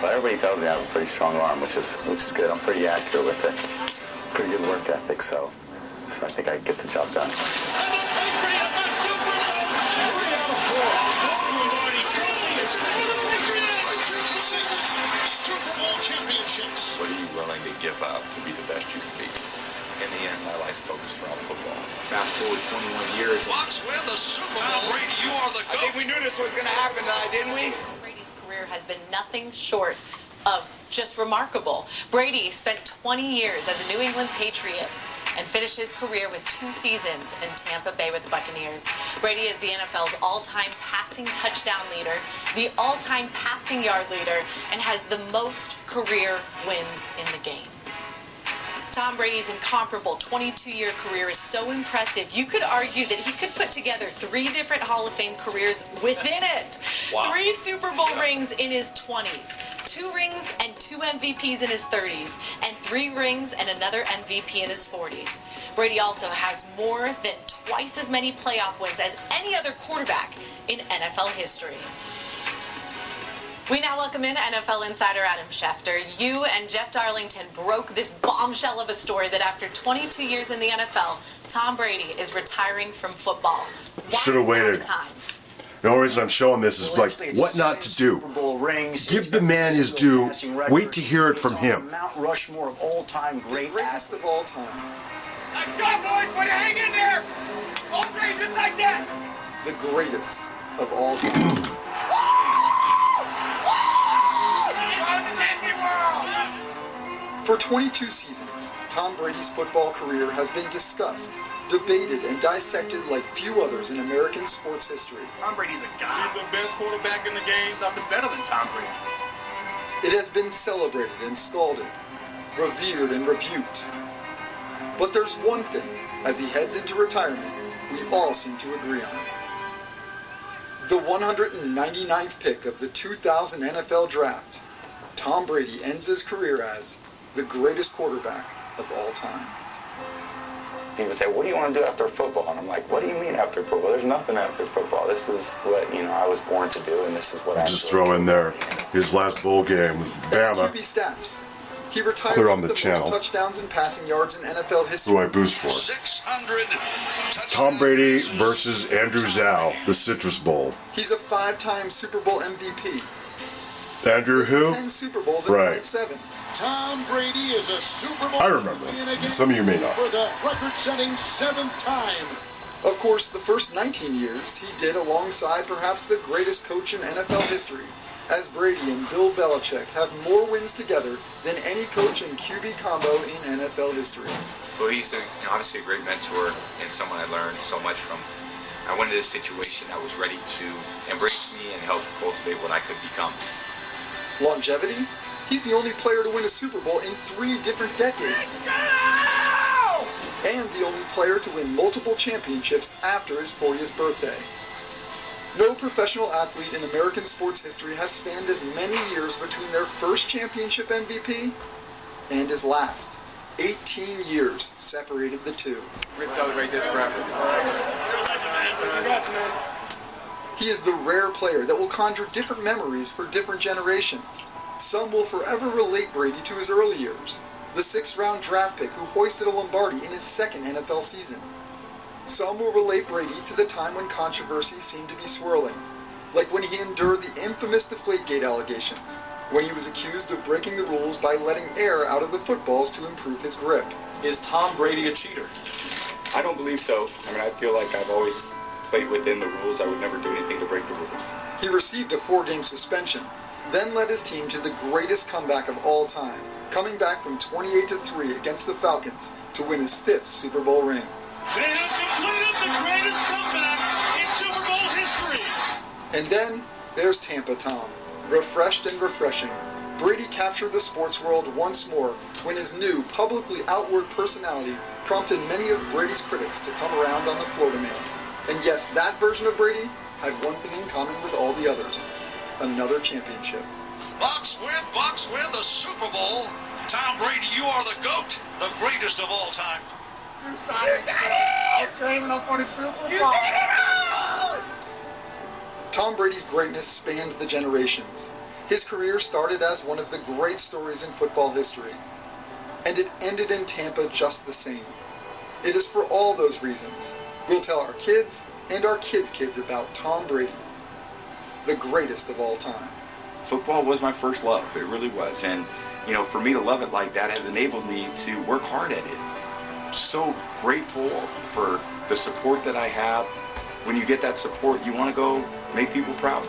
But everybody tells me I have a pretty strong arm, which is good. I'm pretty accurate with it. Pretty good work ethic, so I think I get the job done. Super Bowl championships. What are you willing to give up to be the best you can be? In the end, my life's focused around football. Fast forward 21 years. Bucs win the Super Bowl. Tom Brady, you are the GOAT. I think we knew this was going to happen tonight, didn't we? Brady's career has been nothing short of just remarkable. Brady spent 20 years as a New England Patriot and finished his career with 2 seasons in Tampa Bay with the Buccaneers. Brady is the NFL's all-time passing touchdown leader, the all-time passing yard leader, and has the most career wins in the game. Tom Brady's incomparable 22-year career is so impressive, you could argue that he could put together 3 different Hall of Fame careers within it. Wow. 3 Super Bowl rings in his 20s, 2 rings and 2 MVPs in his 30s, and 3 rings and another MVP in his 40s. Brady also has more than twice as many playoff wins as any other quarterback in NFL history. We now welcome in NFL insider Adam Schefter. You and Jeff Darlington broke this bombshell of a story that after 22 years in the NFL, Tom Brady is retiring from football. Should have waited. The only reason I'm showing this is like what not to do. Give the man his due. Wait to hear it from him. Mount Rushmore of all-time great greatest of all time. Nice shot, boys. Way to hang in there. All great, just like that. The greatest of all time. For 22 seasons, Tom Brady's football career has been discussed, debated, and dissected like few others in American sports history. Tom Brady's a guy. He's the best quarterback in the game. Nothing better than Tom Brady. It has been celebrated and scalded, revered and rebuked. But there's one thing, as he heads into retirement, we all seem to agree on. The 199th pick of the 2000 NFL Draft, Tom Brady ends his career as the greatest quarterback of all time. People say, what do you want to do after football? And I'm like, what do you mean after football? There's nothing after football. This is what, I was born to do, and this is what I just throw in there his last bowl game with Bama. QB stats. He retired Clear on with the channel. most touchdowns and passing yards in NFL history. Who do I boost for? 600. Tom Brady versus Andrew Zhao, the Citrus Bowl. He's a 5-time Super Bowl MVP. Andrew who? 10 Super Bowls and Right. won 7. Tom Brady is a Super Bowl I remember. champion Some of you may not. for the record-setting 7th time. Of course, the first 19 years he did alongside perhaps the greatest coach in NFL history, as Brady and Bill Belichick have more wins together than any coach and QB combo in NFL history. Well, he's obviously a great mentor and someone I learned so much from. I went into this situation that was ready to embrace me and help cultivate what I could become. Longevity? He's the only player to win a Super Bowl in 3 different decades. And the only player to win multiple championships after his 40th birthday. No professional athlete in American sports history has spanned as many years between their first championship MVP and his last. 18 years separated the two. We're going to celebrate this forever. He is the rare player that will conjure different memories for different generations. Some will forever relate Brady to his early years, the 6th-round draft pick who hoisted a Lombardi in his 2nd NFL season. Some will relate Brady to the time when controversy seemed to be swirling, like when he endured the infamous Deflategate allegations, when he was accused of breaking the rules by letting air out of the footballs to improve his grip. Is Tom Brady a cheater? I don't believe so. I feel like I've always played within the rules. I would never do anything to break the rules. He received a 4-game suspension, then led his team to the greatest comeback of all time, coming back from 28-3 against the Falcons to win his 5th Super Bowl ring. They have completed the greatest comeback in Super Bowl history. And then there's Tampa Tom, refreshed and refreshing. Brady captured the sports world once more when his new, publicly outward personality prompted many of Brady's critics to come around on the Florida Man. And yes, that version of Brady had one thing in common with all the others: another championship. Bucs win the Super Bowl. Tom Brady, you are the GOAT, the greatest of all time. You did it! I'm saving up for the Super Bowl. You did it all! Tom Brady's greatness spanned the generations. His career started as one of the great stories in football history, and it ended in Tampa just the same. It is for all those reasons we'll tell our kids and our kids' kids about Tom Brady, the greatest of all time. Football was my first love. It really was. And, you know, for me to love it like that has enabled me to work hard at it. So grateful for the support that I have. When you get that support, you want to go make people proud.